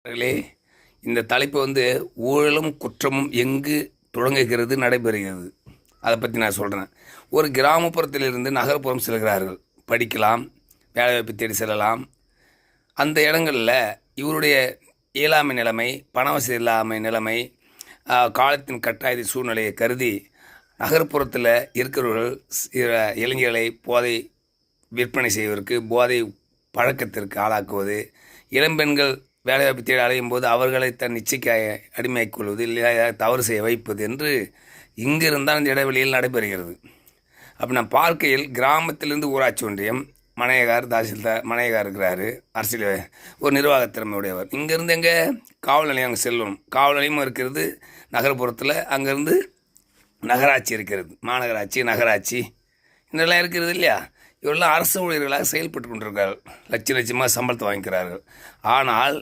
அவர்களே, இந்த தலைப்பு ஊழலும் குற்றமும் எங்கு தொடங்குகிறது நடைபெறுகிறது அதை பற்றி நான் சொல்கிறேன். ஒரு கிராமப்புறத்திலிருந்து நகர்ப்புறம் செல்கிறார்கள், படிக்கலாம், வேலைவாய்ப்பு தேடி செல்லலாம். அந்த இடங்களில் இவருடைய இயலாமை நிலைமை, பண வசதி இல்லாமை நிலைமை, காலத்தின் கட்டாய சூழ்நிலையை கருதி நகர்ப்புறத்தில் இருக்கிறவர்கள் இளைஞர்களை போதை விற்பனை செய்வதற்கு, போதை பழக்கத்திற்கு ஆளாக்குவது, இளம்பெண்கள் வேலைவாய்ப்பு தேடி அலையும் போது அவர்களை தன் இச்சைக்கு அடிமையாக்கிக் கொள்வது, இல்லை தவறு செய்ய வைப்பது என்று இங்கிருந்தால் இந்த இடைவெளியில் நடைபெறுகிறது. அப்படி நான் பார்க்கையில் கிராமத்திலிருந்து ஊராட்சி ஒன்றியம், மனையகார், தாசில்தார், மனையகார் இருக்கிறாரு, அரசியல் ஒரு நிர்வாக திறமையுடையவர். இங்கேருந்து எங்கே காவல் நிலையம் அங்கே செல்லணும். காவல் நிலையமும் இருக்கிறது நகர்ப்புறத்தில். அங்கேருந்து நகராட்சி இருக்கிறது, மாநகராட்சி, நகராட்சி இதெல்லாம் இருக்கிறது இல்லையா. இவரெல்லாம் அரசு ஊழியர்களாக செயல்பட்டு கொண்டிருக்கிறார்கள், லட்சமாக சம்பளத்தை வாங்கிக்கிறார்கள். ஆனால்